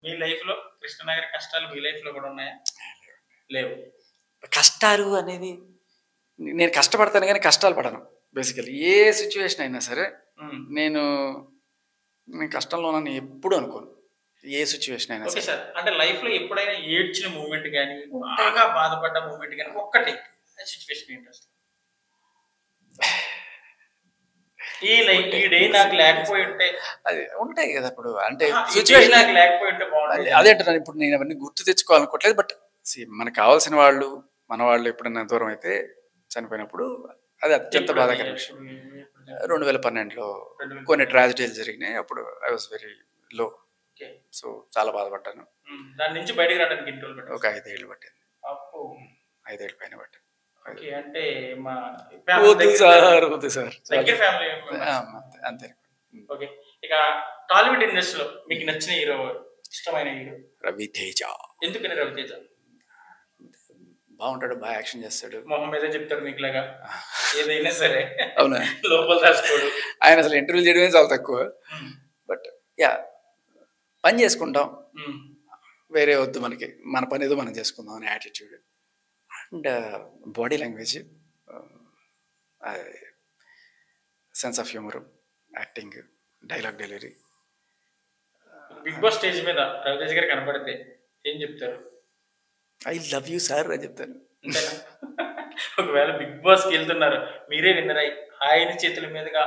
మీ లైఫ్‌లో కృష్ణనగర్ కష్టాలు మీ లైఫ్‌లో కూడా ఉన్నాయా? లేవు. కష్టాలు అనేది నేను కష్టపడతాను గానీ కష్టాలు పడను. బేసికల్లీ ఏ సిట్యుయేషన్ అయినా సరే నేను నేను కష్టంలో ఉన్నానని ఎప్పుడూ అనుకోను. ఏ సిట్యుయేషన్ అయినా ఓకే సరే. సార్. అంటే లైఫ్‌లో ఎప్పుడైనా ఏడ్చిన మూమెంట్ గాని, బాగా బాధపడ్డ మూమెంట్ గాని ఒక్కటి సిట్యుయేషన్ ఏంటి అసలు? ఈ డే నాకు లేకపోయి ఉంటే అది ఉంటాయి కదా! ఇప్పుడు అంటే ఈ డే సిట్యుయేషన్ నాకు లేకపోయి ఉంటే బాగుండేది. అదే అంటున్నాను. ఇప్పుడు నేను అవన్నీ గుర్తు తెచ్చుకోవాలనుకోవట్లేదు. బట్ మనకు కావాల్సిన వాళ్ళు, మన వాళ్ళు ఎప్పుడైనా దూరం అయితే చనిపోయినప్పుడు అది అత్యంత ఎప్పుడు అది? బాధాకర విషయం. 2012లో కొన్ని ట్రాజడీలు జరిగినాయి. అప్పుడు I was very low. Okay. So చాలా బాధపడ్డాను. దాని నుంచి బయటికి రావడానికి ఎన్ని రోజులు పట్టింది? ఒక 5 ఏళ్ళు పట్టింది. అబ్బో! 5 ఏళ్ళు పైన పట్టింది. ఓకే. అంటే మా వద్దు సార్, వద్దు సార్. దగ్గర ఫ్యామిలీ అంతే అంతే. ఓకే. ఇక టాలీవుడ్ ఇండస్ట్రీలో మీకు నచ్చిన హీరో, ఇష్టమైన హీరో? రవితేజ. ఎందుకని రవితేజ? బాగుంటాడు, బాగా యాక్షన్ చేస్తాడు. మొహం మీదే చెప్తాడు మీకులాగా ఏదైనా సరే. అవునా? లోపల దాచుకోడు. ఆయన అసలు ఇంటర్వ్యూలు చేయడమే చాలా తక్కువ. బట్ యా, పని చేసుకుంటాం, వేరే వద్దు మనకి, మన పని ఏదో మనం చేసుకుందాం అనే attitude and body language, sense of humour, acting, dialogue delivery. Big boss stage మీద రవితేజ గారు కనపడితే ఏం చెప్తారు? ఐ లవ్ యూ సార్ అని చెప్తాను. ఒకవేళ బిగ్ బాస్కి వెళ్తున్నారు, మీరే విన్నర్ అయ్యి ఆయన చేతుల మీదుగా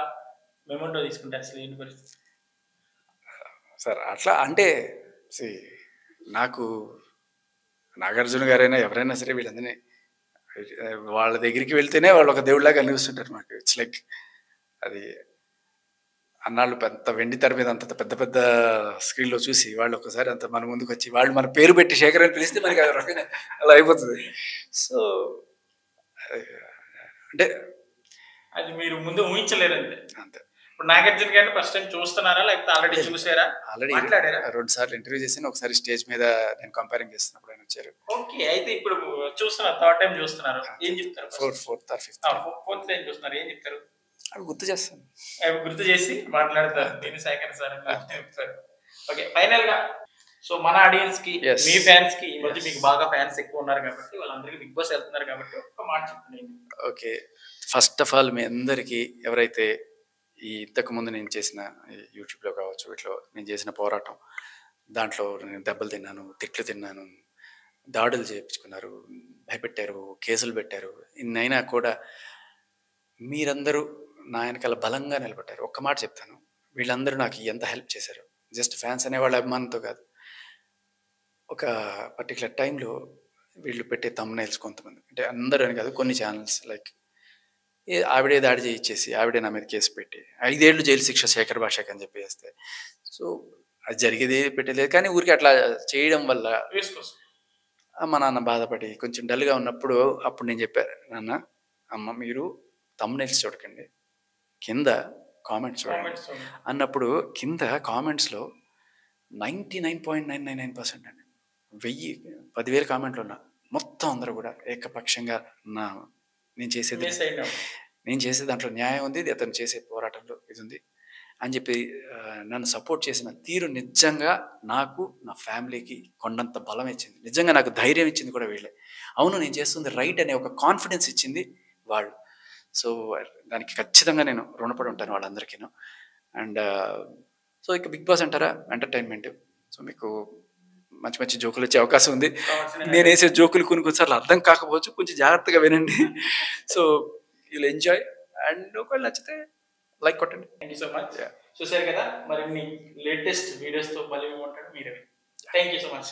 మెమోంటో తీసుకుంటే అసలు ఏంటి పరిస్థితి? సార్ అట్లా అంటే నాకు నాగార్జున గారైనా ఎవరైనా సరే వీళ్ళందరినీ వాళ్ళ దగ్గరికి వెళ్తేనే వాళ్ళు ఒక దేవుడిలాగా అనిపిస్తుంటారు నాకు. ఇట్స్ లైక్ అది అన్నాళ్ళు పెద్ద వెండి తెర మీద అంత పెద్ద పెద్ద స్క్రీన్లో చూసి వాళ్ళు ఒకసారి అంత మన ముందుకు వచ్చి వాళ్ళు మన పేరు పెట్టి శేఖర్ అని పిలిస్తే మనకి అది రకంగా అలా అయిపోతుంది. సో అంటే అది మీరు ముందు ఊహించలేరంటే అంతే. ఇప్పుడు నాగార్జున గారిని ఫస్ట్ టైం చూస్తున్నారా, లేకపోతే ఆల్రెడీ చూసారా? ఆల్రెడీ మాట్లాడారా? 2 సార్లు ఇంటర్వ్యూ చేసి ఒకసారి స్టేజ్ మీద నేను కంపేరింగ్ చేస్తున్నప్పుడు ఆయన వచ్చారు. ఓకే. అయితే ఇప్పుడు చూస్తున్నారు, థర్డ్ టైం చూస్తున్నారు, ఏం చెప్తారు? ఫోర్త్ ఆర్ ఫిఫ్త్ టైం చూస్తున్నారు, ఏం చెప్తారు? అవి గుర్తు చేస్తాను, అవి గుర్తు చేసి మాట్లాడతారు. దీని శేఖర్ సార్ చెప్తారు. ఓకే, ఫైనల్ గా సో మన ఆడియన్స్ కి, మీ ఫ్యాన్స్ కి, ఈ మధ్య మీకు బాగా ఫ్యాన్స్ ఎక్కువ ఉన్నారు కాబట్టి వాళ్ళందరికీ బిగ్ బాస్ వెళ్తున్నారు కాబట్టి ఒక మాట చెప్తున్నాను. ఓకే, ఫస్ట్ ఆఫ్ ఆల్ మీ అందరికీ ఎవరైతే ఈ ఇంతకుముందు నేను చేసిన యూట్యూబ్లో కావచ్చు, వీటిలో నేను చేసిన పోరాటం, దాంట్లో నేను దెబ్బలు తిన్నాను, తిట్లు తిన్నాను, దాడులు చేయించుకున్నారు, భయపెట్టారు, కేసులు పెట్టారు, ఇన్నైనా కూడా మీరందరూ నా వెనకాల బలంగా నిలబడ్డారు. ఒక్క మాట చెప్తాను, వీళ్ళందరూ నాకు ఎంత హెల్ప్ చేశారు. జస్ట్ ఫ్యాన్స్ అనేవాళ్ళ అభిమానంతో కాదు, ఒక పర్టికులర్ టైంలో వీళ్ళు పెట్టే థంబ్నైల్స్ కొంతమంది, అంటే అందరూ అని కాదు, కొన్ని ఛానల్స్ లైక్ ఆవిడే దాడి చేయించేసి ఆవిడే నా మీద కేసు పెట్టి 5 ఏళ్ళు జైలు శిక్ష శేఖర్ భాషకి అని చెప్పేస్తే, సో అది జరిగేది పెట్టలేదు. కానీ ఊరికి అట్లా చేయడం వల్ల మా నాన్న బాధపడి కొంచెం డల్గా ఉన్నప్పుడు అప్పుడు నేను చెప్పాను, నాన్న అమ్మ మీరు థంబ్నైల్స్ చూడకండి, కింద కామెంట్స్ చూడండి అన్నప్పుడు కింద కామెంట్స్లో 99.999% అండి, 1000 కామెంట్లు ఉన్నా మొత్తం అందరూ కూడా ఏకపక్షంగా నేను చేసే దాంట్లో న్యాయం ఉంది, అతను చేసే పోరాటంలో ఇది ఉంది అని చెప్పి నన్ను సపోర్ట్ చేసిన తీరు నిజంగా నాకు, నా ఫ్యామిలీకి కొండంత బలం ఇచ్చింది. నిజంగా నాకు ధైర్యం ఇచ్చింది కూడా వీళ్ళే. అవును నేను చేస్తుంది రైట్ అనే ఒక కాన్ఫిడెన్స్ ఇచ్చింది వాళ్ళు. సో దానికి ఖచ్చితంగా నేను రుణపడి ఉంటాను వాళ్ళందరికీను. అండ్ సో ఇక బిగ్ బాస్ అంటారా ఎంటర్టైన్మెంట్. సో మీకు మంచి మంచి జోకులు వచ్చే అవకాశం ఉంది. నేను వేసే జోకులు కొన్నిసార్లు అర్థం కాకపోవచ్చు, కొంచెం జాగ్రత్తగా వినండి. సో యూల్ ఎంజాయ్ అండ్ ఒకవేళ నచ్చితే లైక్ కొట్టండి. Thank you so much. చూసారు కదా, మరి మీ లేటెస్ట్ వీడియోస్తో మళ్ళీ ఉంటాడు మీరే. Thank you so much.